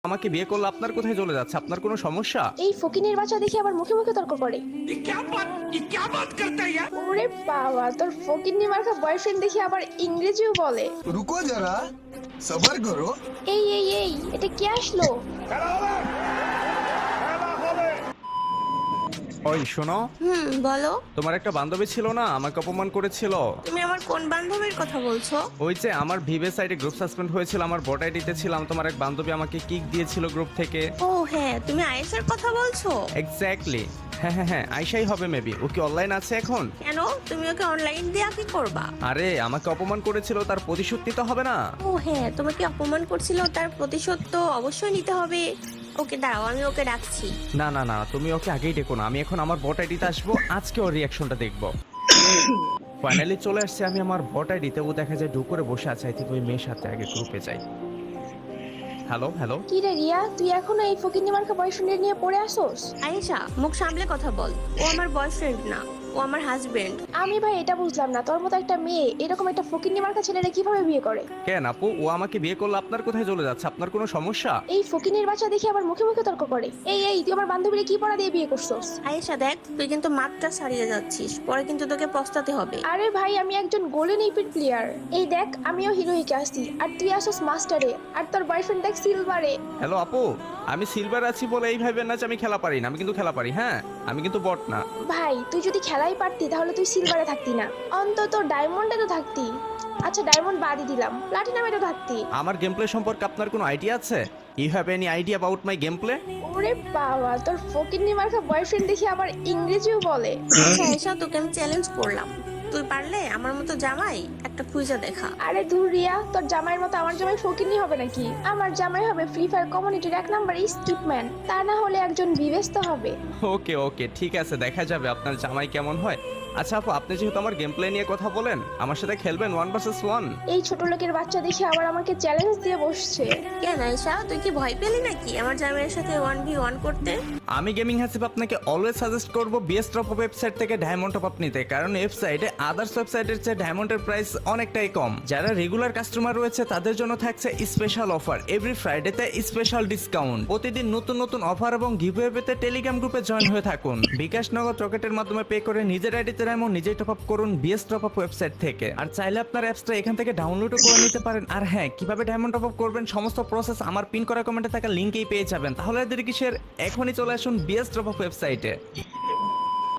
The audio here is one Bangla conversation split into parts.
আমাকে বিয়ে করলে আপনার কোথায় চলে যাচ্ছে? আপনার কোনো সমস্যা? এই ফকিনের বাচ্চা দেখে আবার মুখে মুখে তর্ক করে। ওরে বাবা, তোর ফকিন্নি মার্কা বয়ফ্রেন্ড দেখে আবার ইংরেজিও বলে। रुको जरा सबर करो। এই এই এই, এটা কে আসলো? ওই শোনো, বলো। তোমার একটা বান্ধবী ছিল না, আমাকে অপমান করেছিল? তুমি আমার কোন বান্ধবীর কথা বলছো? ওই যে আমার ভিভে সাইডে গ্রুপ সাসপেন্ড হয়েছিল, আমার বট আইডিতে ছিলাম, তোমার এক বান্ধবী আমাকে কিক দিয়েছিল গ্রুপ থেকে। ও হ্যাঁ, তুমি আয়েশার কথা বলছো? এক্স্যাক্টলি, হ্যাঁ হ্যাঁ হ্যাঁ, আইসাই হবে মেবি। ও কি অনলাইন আছে এখন? কেন, তুমি ওকে অনলাইন দিয়ে কি করবা? আরে আমাকে অপমান করেছিল, তার প্রতিশোধ নিতে হবে না? ও হ্যাঁ, তোমাকে অপমান করছিল, তার প্রতিশোধ তো অবশ্যই নিতে হবে। ওকে দাঁড়াও, আমি ওকে ডাকছি। না না না, তুমি ওকে আগেই ডেকো না, আমি এখন আমার বট আইডিতে আসবো, আজকে ওর রিয়াকশনটা দেখবো। ফাইনালি চলে আসছে আমি আমার বট আইডিতে, ও দেখা যায় ডু করে বসে আছে। আই থিঙ্ক ওই মেয়ের সাথে আগে গ্রুপে যাই। হ্যালো হ্যালো, কি রে রিয়া, তুই এখনো এই ফকিন্নি মার্কা বয়ফ্রেন্ডের নিয়ে পড়ে আসোস? আয়েশা, মুখ সামলে কথা বল। ও আমার বয়ফ্রেন্ড না, ও আমার হাজবেন্ড। আমি ভাই এটা বুঝলাম না, তোর মতো একটা মেয়ে এরকম একটা ফকিন্নি মার্কা ছেলেরা কিভাবে বিয়ে করে? কেন আপু, ও আমাকে বিয়ে করলে আপনার কোথায় চলে যাচ্ছে? আপনার কোনো সমস্যা? এই ফকিনের বাচ্চা দেখে আবার মুখে মুখে তর্ক করে। এই এই, তুই আমার বান্ধবীরে কি পড়া দিয়ে বিয়ে করছস? আয়েশা দেখ, তুই কিন্তু মাত্রা ছাড়িয়ে যাচ্ছিস, পরে কিন্তু তোকে পস্তাতে হবে। আরে ভাই, আমি একজন গোল্ডেন ইপিড প্লেয়ার। এই দেখ, আমিও হিরোইকে আসছি, আর তুই আসস মাস্টারে, আর তোর বয়ফ্রেন্ড দেখ সিলভারে। হ্যালো আপু, আমি সিলভার আছি বলে এই ভাইবেন না যে আমি খেলা পারি না, আমি কিন্তু খেলা পারি। হ্যাঁ, আমি কিন্তু বট না। ভাই, তুই যদি খেলাই পারতি তাহলে তুই সিলভারে থাকতি না, অন্তত ডায়মন্ডে তো থাকতি। আচ্ছা, ডায়মন্ড বাদই দিলাম, প্লাটিনামে তো থাকতি। আমার গেম প্লে সম্পর্কে আপনার কোনো আইডিয়া আছে? You have any idea about my game play? ওরে বাবা, তোর ফকিন্নি মার্কা বয়ফ্রেন্ড দেখে আবার ইংরেজিও বলে। আচ্ছা আয়েশা, তোকে আমি চ্যালেঞ্জ করলাম, তুই পারলে আমার মতো জামাই একটা খুঁজে দেখা। আরে দূর রিয়া, তোর জামাইয়ের মতো আমার জামাই ফকিন্নি হবে নাকি? আমার জামাই হবে ফ্রি ফায়ার কমিউনিটির 1 নাম্বার স্কিপম্যান, তা না হলে একজন বিবেস্ত হবে। ওকে ওকে, ঠিক আছে, দেখা যাবে আপনার জামাই কেমন হয়। আচ্ছা আপু, আপনি যেহেতু আমার গেম প্লে নিয়ে কথা বলেন, আমার সাথে খেলবেন 1 ভার্সেস 1? এই ছোট লোকের বাচ্চা দেখে আবার আমাকে চ্যালেঞ্জ দিয়ে বসছে। কেন আয়েশা, তুই কি ভয় পেলি নাকি আমার জামাইয়ের সাথে 1v1 করতে? আমি গেমিং হাসিব আপনাকে অলওয়েজ সাজেস্ট করব বিএস টপ আপ ওয়েবসাইট থেকে ডায়মন্ড টপ আপ নিতে, কারণ ওয়েবসাইটে আদার্স ওয়েবসাইটের চেয়ে ডায়মন্ডের প্রাইস অনেকটাই কম। যারা রেগুলার কাস্টমার রয়েছে তাদের জন্য থাকছে স্পেশাল অফার, এভরি ফ্রাইডেতে স্পেশাল ডিসকাউন্ট। প্রতিদিন নতুন নতুন অফার এবং গিভওয়ে পেতে টেলিগ্রাম গ্রুপে জয়েন হয়ে থাকুন। বিকাশ নগদ রকেটের মাধ্যমে পে করে নিজের আইডিতে ডায়মন্ড নিজেই টপ আপ করুন বিএস টপ আপ ওয়েবসাইট থেকে। আর চাইলে আপনার অ্যাপসটা এখান থেকে ডাউনলোডও করে নিতে পারেন। আর হ্যাঁ, কিভাবে ডায়মন্ড টপ আপ করবেন সমস্ত প্রসেস আমার পিন করা কমেন্টে থাকা লিংকেই পেয়ে যাবেন। তাহলে এদের কিসের, এখনই চলে আসুন বিএস টপ আপ ওয়েবসাইটে।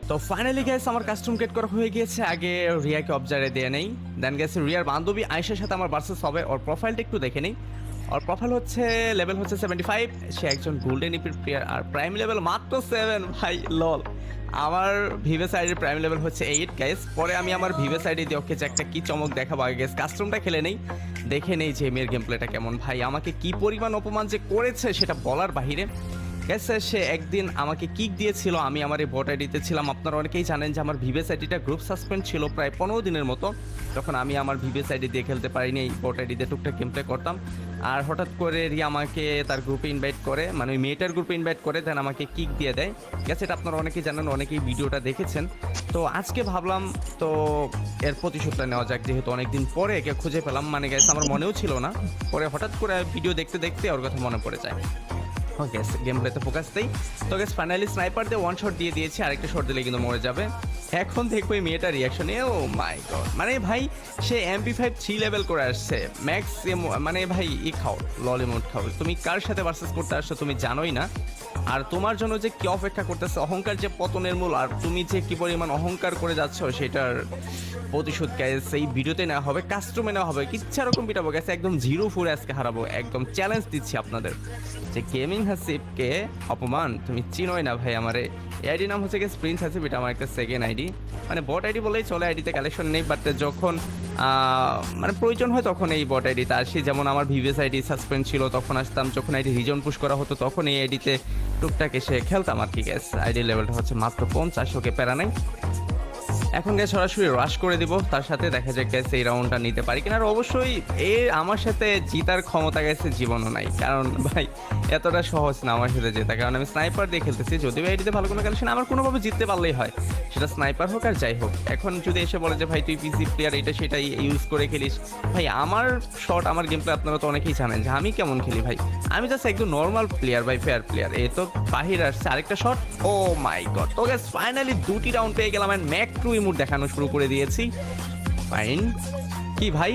তো ফাইনালি গাইস, আমার কাস্টম ক্রিয়েট করা হয়ে গিয়েছে। আগে রিয়াকে অবজারে দিয়ে নেই, দেন গেছে রিয়ার বান্ধবী আয়েশার সাথে আমার ভার্সেস হবে। ওর প্রোফাইলটা একটু দেখে নেই। ওর প্রোফাইল হচ্ছে লেভেল হচ্ছে 75, সে একজন গোল্ডেন ইপিড প্লেয়ার, আর প্রাইম লেভেল মাত্র 7 ভাই, লল। আমার ভিভে সাইডের প্রাইম লেভেল হচ্ছে 8 গাইস। পরে আমি আমার ভিভে সাইডে দিয়ে ওকে যে একটা কি চমক দেখাবো। আগে গাইস কাস্টমটা খেলে নেই, দেখে নেই যে মেয়ের গেম প্লেটা কেমন। ভাই আমাকে কি পরিমাণ অপমান যে করেছে সেটা বলার বাহিরে। গেছে সে একদিন আমাকে কিক দিয়েছিল, আমি আমার এই বট আইডিতে ছিলাম। আপনারা অনেকেই জানেন যে আমার ভিভেস আইডিটা গ্রুপ সাসপেন্ড ছিল প্রায় 15 দিনের মতো। তখন আমি আমার ভিভেস আইডি দিয়ে খেলতে পারিনি, এই বট আইডিতে টুকটাক গেম প্লে করতাম। আর হঠাৎ করে রিয়া আমাকে তার গ্রুপে ইনভাইট করে, মানে ওই মেয়েটার গ্রুপে ইনভাইট করে, দেন আমাকে কিক দিয়ে দেয়। গেছে এটা আপনারা অনেকেই জানেন, অনেকেই ভিডিওটা দেখেছেন। তো আজকে ভাবলাম তো এর প্রতিশোধটা নেওয়া যাক, যেহেতু অনেকদিন পরে একে খুঁজে পেলাম। মানে গেছে আমার মনেও ছিল না, পরে হঠাৎ করে ভিডিও দেখতে দেখতে ওর কথা মনে পড়ে যায়। ওকে, গেম প্লেতে ফোকাস দেই। তো গেস ফাইনালি স্নাইপার দিয়ে 1 শট দিয়ে দিয়েছি, আরেকটা শট দিলে কিন্তু মরে যাবে। এখন দেখবো এই মেয়েটার রিয়াকশন। ও মাই গড, মানে ভাই সে MP5 3 লেভেল করে আসছে ম্যাক্স। মানে ভাই খাও, ললিমুড খাও। তুমি কার সাথে ভার্সেস করতে আসছো তুমি জানোই না, আর তোমার জন্য যে কি অপেক্ষা করতেছে, অহংকার যে পতনের মূল, আর তুমি যে কি পরিমাণ অহংকার করে যাচ্ছ সেটার প্রতিশোধ গাইস এই ভিডিওতে নেওয়া হবে, কাস্টমে নেওয়া হবে। কিচ্ছা রকম পিটাবো গেছে, একদম 0-4 আজকে হারাবো। একদম চ্যালেঞ্জ দিচ্ছি আপনাদের যে গেমিং হাসিবকে অপমান তুমি চিনোই না ভাই। আমার আইডি নাম হচ্ছে গেস প্রিন্স হাসিব, এটা আমার একটা সেকেন্ড আইডি, মানে বট আইডি বলেই চলে। আইডিতে কালেকশন নেই, বাট যখন মানে প্রয়োজন হয় তখন এই বট আইডিতে আসি। যেমন আমার ভিভিএস আইডি সাসপেন্ড ছিল তখন আসতাম, যখন আইডি রিজন পুশ করা হতো তখন এই আইডিতে টুকটাক এসে খেলতাম আর কি। গ্যাস আইডি লেভেলটা হচ্ছে মাত্র 50, ওকে প্যারা নাই। এখন গ্যাস সরাসরি রাশ করে দিব, তার সাথে দেখা যাক গ্যাস এই রাউন্ডটা নিতে পারি কিনা। আর অবশ্যই আমার সাথে জিতার ক্ষমতা গেছে জীবনও নাই, কারণ ভাই এতটা সহজ না আমার সাথে জেতা, কারণ আমি স্নাইপার দিয়ে খেলতেছি। যদিও আইডিতে ভালো কোনো কালেকশন, আমার কোনোভাবে জিততে পারলেই হয়, সেটা স্নাইপার হোক আর যাই হোক। এখন যদি এসে বলে যে ভাই তুই পিসি প্লেয়ার, এটা সেটা ইউজ করে খেলিস, ভাই আমার শট আমার গেম প্লে আপনারা তো অনেকেই জানেন যে আমি কেমন খেলি ভাই। আমি জাস্ট একদম normal player by fair player. এই তো বাহির আসছে আরেকটা শট। Oh my god. তো গাইস ফাইনালি 2টি রাউন্ড পেয়ে গেলাম এন্ড ম্যাক 2 ইমোট দেখানো শুরু করে দিয়েছি। ফাইন। কি ভাই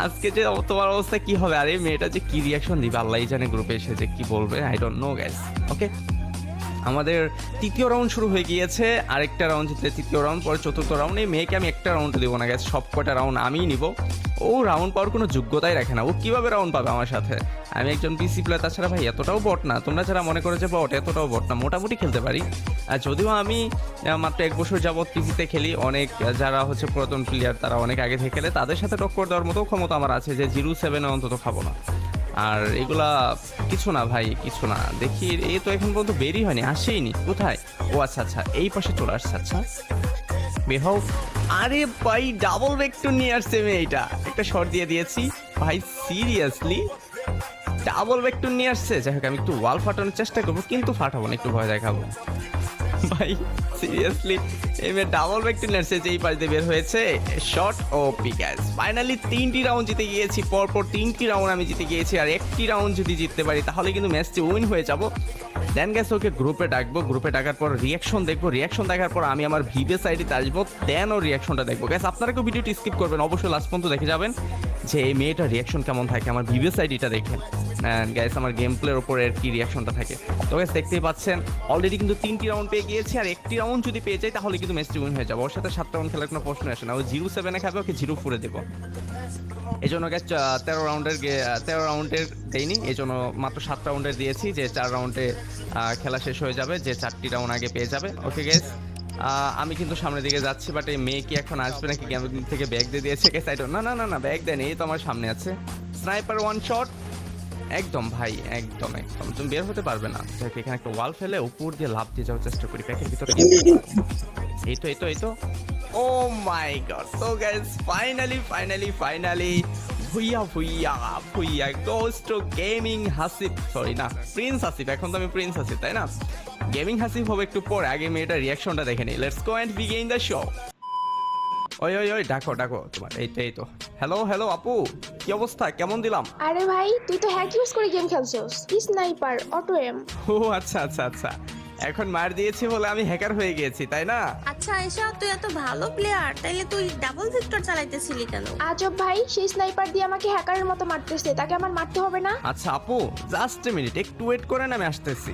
আজকে যে তোমার অবস্থা কি হবে? আরে মেয়েটা যে কি রিয়াকশন দিবে আল্লাহই জানে, গ্রুপে এসে যে কি বলবে, আই ডোন্ট নো গাইস। ওকে, আমাদের তৃতীয় রাউন্ড শুরু হয়ে গিয়েছে। আরেকটা রাউন্ড জিতলে তৃতীয় রাউন্ড, পরে চতুর্থ রাউন্ড। এই মেয়েকে আমি একটা রাউন্ড দেবো না গ্যাস, সব কটা রাউন্ড আমিই নিব। ও রাউন্ড পাওয়ার কোনো যোগ্যতাই রাখে না। ও কিভাবে রাউন্ড পাবে আমার সাথে? আমি একজন পিসি প্লেয়ার, তাছাড়া ভাই এতটাও বট না। তোমরা যারা মনে করো যে বট, এতটাও বট না, মোটামুটি খেলতে পারি। আর যদিও আমি মাত্র 1 বছর যাবৎ পিসিতে খেলি, অনেক যারা হচ্ছে পুরাতন প্লেয়ার তারা অনেক আগে থেকে খেলে, তাদের সাথে টক্কর দেওয়ার মতো ক্ষমতা আমার আছে যে 0-7 অন্তত খাবো না। আর এগুলা কিছু না ভাই, কিছু না। দেখি এই তো এখন পর্যন্ত বেরই হয়নি, আসেইনি। কোথায়? ও আচ্ছা আচ্ছা, এই পাশে চলে আসছে। আচ্ছা বের হও। আরে ভাই ডাবল ভেক্টর নিয়ে আসছে মেয়েটা, একটা শট দিয়ে দিয়েছি ভাই। সিরিয়াসলি ডাবল ভেক্টর নিয়ে আসছে। যাই হোক, আমি একটু ওয়াল ফাটানোর চেষ্টা করবো, কিন্তু ফাটাবো না, একটু ভয় দেখাবো ভাই। সিরিয়াসলি এই মেয়ে ডাবল ভেক্টর নিয়ে আসছে, যে এই পাশ দিয়ে বের হয়েছে। শট ও পিকাস। ফাইনালি 3টি রাউন্ড জিতে গিয়েছি, পরপর 3টি রাউন্ড আমি জিতে গিয়েছি। আর একটি রাউন্ড যদি জিততে পারি তাহলে কিন্তু ম্যাচটি উইন হয়ে যাব। দেন গ্যাস ওকে গ্রুপে ডাকবো, গ্রুপে ডাকার পর রিয়াকশন দেখবো, রিয়াকশন দেখার পর আমি আমার ভিভেস আইডিতে আসবো, দেন ওর রিয়াকশনটা দেখবো। গ্যাস আপনারা কেউ ভিডিওটি স্কিপ করবেন, অবশ্যই লাস্ট পর্যন্ত দেখে যাবেন যে এই মেয়েটার রিয়াকশন কেমন থাকে আমার ভিভেস আইডিটা দেখেন। গ্যাস আমার গেম প্লের ওপরে আর কি রিয়াকশনটা থাকে। তো গ্যাস দেখতেই পাচ্ছেন অলরেডি কিন্তু 3টি রাউন্ড পেয়ে গিয়েছি, আর একটি রাউন্ড যদি পেয়ে যাই তাহলে কিন্তু ম্যাচটি উইন হয়ে যাবে। ওর সাথে 7 রাউন্ড খেলার কোনো প্রশ্ন আসে না। ও 0-7 খাবে, ওকে 0-4 দেবো। এই জন্য গ্যাস 13 রাউন্ডের দেয়নি, এই জন্য মাত্র 7 রাউন্ডের দিয়েছি, যে 4 রাউন্ডে খেলা শেষ হয়ে যাবে, যে 4টি রাউন্ড আগে পেয়ে যাবে। ওকে গ্যাস আমি কিন্তু সামনের দিকে যাচ্ছি, বাট এই মেয়ে কি এখন আসবে নাকি? গেম থেকে ব্যাগ দিয়ে দিয়েছে গ্যাস। না না না না, ব্যাগ দেয়নি, এই তো আমার সামনে আছে। Sniper 1 shot. একদম ভাই, একদম একদম তুমি বের হতে পারবে না। যাক এখানে একটা ওয়াল ফেলে উপর দিয়ে লাফ দিয়ে যাওয়ার চেষ্টা করি, প্যাকের ভিতরে। এই তো এই তো এই তো। Oh my god. তো guys finally Bhuiya Bhuiya Bhuiya goes to gaming Hasib. Sorry না, প্রিন্স হাসিব। এখন তো আমি প্রিন্স হাসিব, তাই না? গেমিং হাসিব হবে একটু পরে, আগে মেয়েটার রিয়াকশনটা দেখে নিই। Let's go and begin the show. ওই ওই ওই ডাকো ডাকো তোমার। এই তো। হ্যালো আপু, কি অবস্থা? কেমন দিলাম? আরে ভাই, তুই তো হ্যাক ইউজ করে গেম খেলছস। Sniper auto aim. ও আচ্ছা আচ্ছা আচ্ছা, এখন মার দিয়েছি বলে আমি হ্যাকার হয়ে গিয়েছি, তাই না? আচ্ছা আয়েশা, তুই এত ভালো প্লেয়ার, তাইলে তুই ডাবল ভিক্টর চালাইতেছিলি কেন? আজব ভাই, সেই স্নাইপার দিয়ে আমাকে হ্যাকারের মতো মারতেছে, তাকে আমার মারতে হবে না? আচ্ছা আপু, জাস্ট এ মিনিট, একটু ওয়েট করেন, আমি আসতেছি।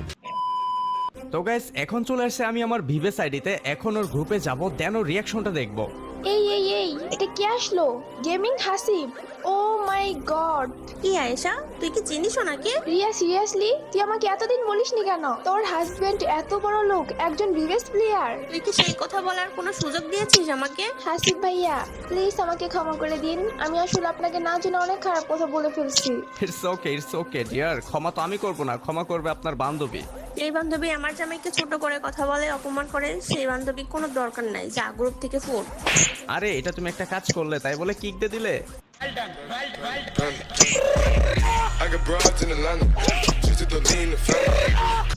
তো গাইস এখন চলে আসছে আমি আমার ভিভেস আইডিতে, এখন ওর গ্রুপে যাব, দেন ওর রিয়াকশনটা দেখবো। এই এটা কে আসলো? Gaming Hasib. O my god. কি আয়েশা, তুই কি চিনিস ওনাকে? রিয়া সিরিয়াসলি তুই আমাকে এতদিন বলিসনি কেন? তোর হাজবেন্ড এত বড় লোক, একজন ভিভেস প্লেয়ার। তুই কি সেই কথা বলার কোনো সুযোগ দিয়েছিস আমাকে? হাসিব ভাইয়া প্লিজ আমাকে ক্ষমা করে দিন, আমি আসলে আপনাকে না জেনে অনেক খারাপ কথা বলে ফেলছি। ইটস ওকে ডিয়ার, ক্ষমা তো আমি করবো না, ক্ষমা করবে আপনার বান্ধবী। এই বান্ধবী আমার জামাইকে ছোট করে কথা বলে, অপমান করে, সেই বান্ধবী কোনো দরকার নাই। যা গ্রুপ থেকে ফোন। আরে এটা তুমি একটা কাজ করলে, তাই বলে কিক দিয়ে দিলে? I got broads in Atlanta. Just to the lean the family.